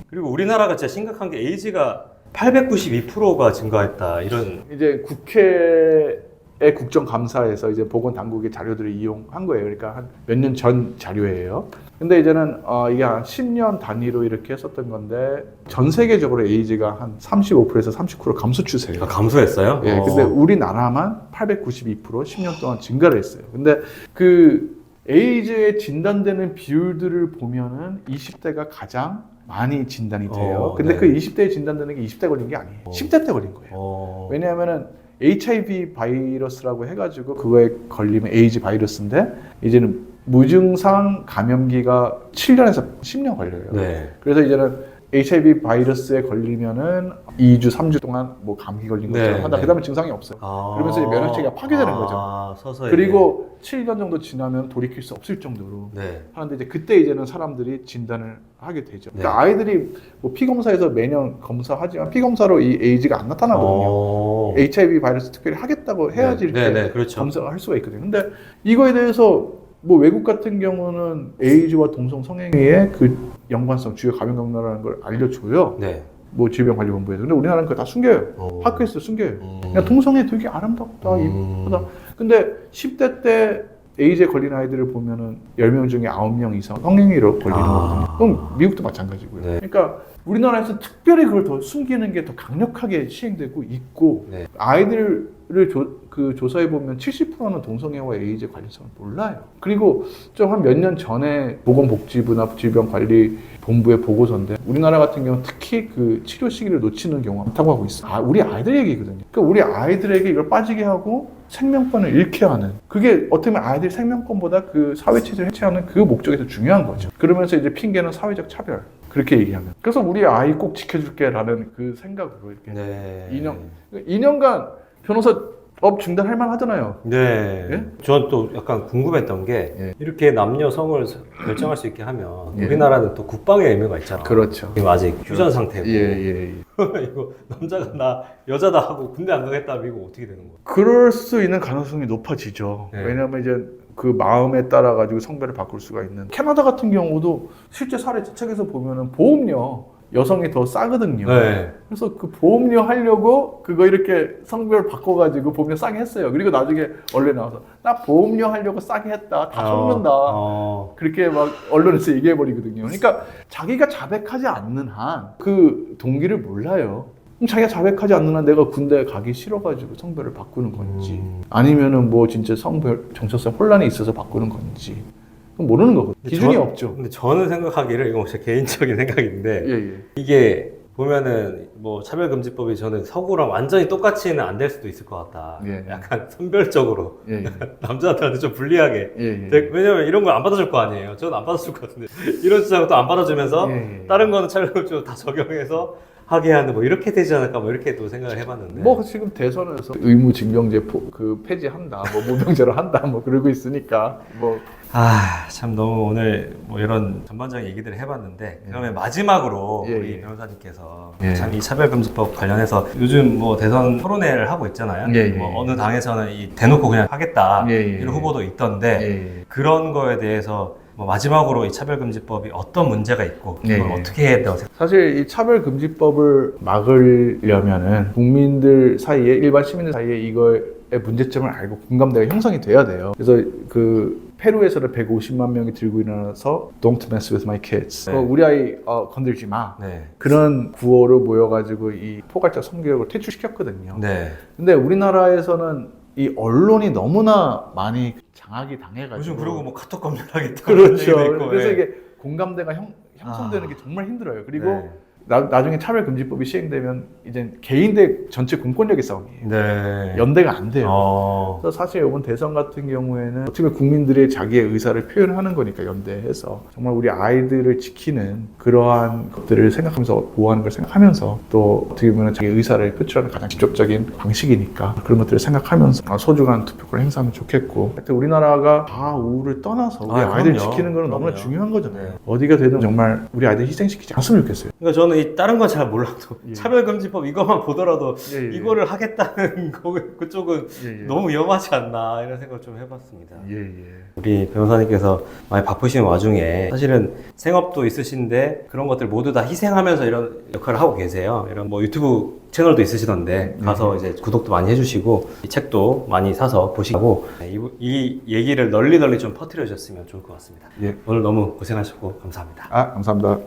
[SPEAKER 2] 그리고 우리나라가 진짜 심각한 게 에이즈가 892%가 증가했다 이런.
[SPEAKER 1] 이제 국회의 국정감사에서 이제 보건당국의 자료들을 이용한 거예요. 그러니까 한 몇 년 전 자료예요. 근데 이제는 이게 한 10년 단위로 이렇게 했었던 건데 전 세계적으로 에이즈가 한 35%에서 39% 감소 추세예요.
[SPEAKER 2] 감소했어요?
[SPEAKER 1] 예, 근데 우리나라만 892% 10년 동안 증가를 했어요. 근데 그 에이즈에 진단되는 비율들을 보면은 20대가 가장 많이 진단이 돼요. 근데
[SPEAKER 2] 네.
[SPEAKER 1] 그 20대에 진단되는 게 20대 걸린 게 아니에요. 10대 때 걸린 거예요. 왜냐하면은 HIV 바이러스라고 해가지고 그거에 걸리면 에이즈 바이러스인데 이제는 무증상 감염기가 7년에서 10년 걸려요.
[SPEAKER 2] 네.
[SPEAKER 1] 그래서 이제는 HIV 바이러스에 걸리면은 2주, 3주 동안 뭐 감기 걸린 것처럼
[SPEAKER 2] 네,
[SPEAKER 1] 한다.
[SPEAKER 2] 네.
[SPEAKER 1] 그 다음에 증상이 없어요. 그러면서 이제 면역 체계가 파괴되는 거죠.
[SPEAKER 2] 서서히.
[SPEAKER 1] 그리고 7년 정도 지나면 돌이킬 수 없을 정도로
[SPEAKER 2] 네.
[SPEAKER 1] 하는데 이제 그때 이제는 사람들이 진단을 하게 되죠. 그러니까 아이들이 뭐 피검사에서 매년 검사하지만 피검사로 이 에이즈가 안 나타나거든요. HIV 바이러스 특별히 하겠다고 해야지 이렇게
[SPEAKER 2] 그렇죠.
[SPEAKER 1] 검사를 할 수가 있거든요. 근데 이거에 대해서 뭐 외국 같은 경우는 에이즈와 동성 성행위의 그 연관성, 주요 감염 경로라는 걸 알려줘요.
[SPEAKER 2] 네.
[SPEAKER 1] 뭐 질병관리본부에서. 근데 우리나라는 그거 다 숨겨요. 학교에서 숨겨요. 그냥 동성애 되게 아름답다, 이쁘다. 근데 10대 때 에이즈에 걸린 아이들을 보면은 10명 중에 9명 이상 성행위로 걸리는 거거든요. 그럼 미국도 마찬가지고요.
[SPEAKER 2] 네.
[SPEAKER 1] 그러니까 우리나라에서 특별히 그걸 더 숨기는 게 더 강력하게 시행되고 있고
[SPEAKER 2] 네.
[SPEAKER 1] 아이들을 조사해 보면 70%는 동성애와 에이즈 관련성을 몰라요. 그리고 좀 한 몇 년 전에 보건복지부나 질병관리본부의 보고서인데 우리나라 같은 경우는 특히 그 치료 시기를 놓치는 경우가 많다고 하고 있어요. 우리 아이들 얘기거든요. 그러니까 우리 아이들에게 이걸 빠지게 하고 생명권을 잃게 하는 그게 어떻게 보면 아이들 생명권보다 그 사회체제를 해체하는 그 목적이 더 중요한 거죠. 그러면서 이제 핑계는 사회적 차별. 그렇게 얘기하면. 그래서 우리 아이 꼭 지켜줄게 라는 그 생각으로 이렇게
[SPEAKER 2] 네.
[SPEAKER 1] 2년간 변호사업 중단할 만 하잖아요.
[SPEAKER 2] 네.
[SPEAKER 1] 예?
[SPEAKER 2] 저는 또 약간 궁금했던 게
[SPEAKER 1] 예.
[SPEAKER 2] 이렇게 남녀 성을 결정할 수 있게 하면
[SPEAKER 1] 예.
[SPEAKER 2] 우리나라는 또 국방의 의무가 있잖아.
[SPEAKER 1] 그렇죠.
[SPEAKER 2] 지금 아직 휴전 상태고.
[SPEAKER 1] 예.
[SPEAKER 2] 이거 남자가 나 여자다 하고 군대 안 가겠다 하면 이거 어떻게 되는 거야?
[SPEAKER 1] 그럴 수 있는 가능성이 높아지죠.
[SPEAKER 2] 네.
[SPEAKER 1] 왜냐하면 이제 그 마음에 따라 가지고 성별을 바꿀 수가 있는. 캐나다 같은 경우도 실제 사례 책에서 보면은 보험료 여성이 더 싸거든요.
[SPEAKER 2] 네.
[SPEAKER 1] 그래서 그 보험료 하려고 그거 이렇게 성별 바꿔가지고 보험료 싸게 했어요. 그리고 나중에 언론에 나와서 나 보험료 하려고 싸게 했다. 다 속는다. 그렇게 막 언론에서 얘기해버리거든요. 그러니까 자기가 자백하지 않는 한 그 동기를 몰라요. 그럼 자기가 자백하지 않는 한 내가 군대에 가기 싫어가지고 성별을 바꾸는 건지 아니면은 뭐 진짜 성별 정체성 혼란이 있어서 바꾸는 건지 그건 모르는 거거든요. 기준이 없죠.
[SPEAKER 2] 근데 저는 생각하기를 이건 제 개인적인 생각인데
[SPEAKER 1] 예.
[SPEAKER 2] 이게 보면은 뭐 차별금지법이 저는 서구랑 완전히 똑같이는 안 될 수도 있을 것 같다.
[SPEAKER 1] 예.
[SPEAKER 2] 약간 선별적으로
[SPEAKER 1] 예.
[SPEAKER 2] 남자들한테 좀 불리하게.
[SPEAKER 1] 예.
[SPEAKER 2] 왜냐면 이런 걸 안 받아줄 거 아니에요. 저는 안 받아줄 것 같은데 이런 주장을 또 안 받아주면서 다른 거는 차별금지법 다 적용해서 하게 하는 뭐 이렇게 되지 않을까 뭐 이렇게 또 생각을 해봤는데.
[SPEAKER 1] 뭐 지금 대선에서 의무징병제 그 폐지한다, 뭐 무병제로 한다, 뭐 그러고 있으니까 뭐.
[SPEAKER 2] 참 너무 오늘 뭐 이런 전반적인 얘기들을 해봤는데 그러면 마지막으로 우리 변호사님께서 참 이 차별금지법 관련해서 요즘 뭐 대선 토론회를 하고 있잖아요. 뭐 어느 당에서는 이 대놓고 그냥 하겠다 이런 후보도 있던데 그런 거에 대해서 뭐 마지막으로 이 차별금지법이 어떤 문제가 있고 이걸 어떻게 해야 된다고 생각하세요?
[SPEAKER 1] 사실 이 차별금지법을 막으려면은 국민들 사이에 일반 시민들 사이에 이거의 문제점을 알고 공감대가 형성이 돼야 돼요. 그래서 그 페루에서는 150만 명이 들고 일어나서 Don't mess with my kids. 우리 아이 건들지 마. 그런 구호로 모여가지고 이 포괄적 성교육을 퇴출시켰거든요. 근데 우리나라에서는 이 언론이 너무나 많이 장악이 당해가지고
[SPEAKER 2] 요즘 그리고 뭐 카톡 검열하겠다.
[SPEAKER 1] 그렇죠. 그래서 이게 공감대가 형성되는 게 정말 힘들어요. 그리고 나중에 차별금지법이 시행되면 이제 개인 대 전체 공권력의 싸움이에요. 연대가 안 돼요. 그래서 사실 이번 대선 같은 경우에는 어떻게 보면 국민들의 자기의 의사를 표현하는 거니까 연대해서 정말 우리 아이들을 지키는 그러한 것들을 생각하면서 보호하는 걸 생각하면서 또 어떻게 보면 자기 의사를 표출하는 가장 직접적인 방식이니까 그런 것들을 생각하면서 소중한 투표권을 행사하면 좋겠고 하여튼 우리나라가 좌우를 떠나서 우리 아이들 지키는 거는 너무나 중요한 거잖아요. 어디가 되든 정말 우리 아이들 희생시키지 않았으면 좋겠어요.
[SPEAKER 2] 그러니까 저는 이 다른 건 잘 몰라도 차별금지법 이것만 보더라도 이거를 하겠다는 그쪽은 너무 위험하지 않나 이런 생각을 좀 해봤습니다. 우리 변호사님께서 많이 바쁘신 와중에 사실은 생업도 있으신데 그런 것들 모두 다 희생하면서 이런 역할을 하고 계세요. 이런 뭐 유튜브 채널도 있으시던데 가서 이제 구독도 많이 해주시고 이 책도 많이 사서 보시고 이 얘기를 널리 좀 퍼뜨려 주셨으면 좋을 것 같습니다. 오늘 너무 고생하셨고 감사합니다.
[SPEAKER 1] 감사합니다.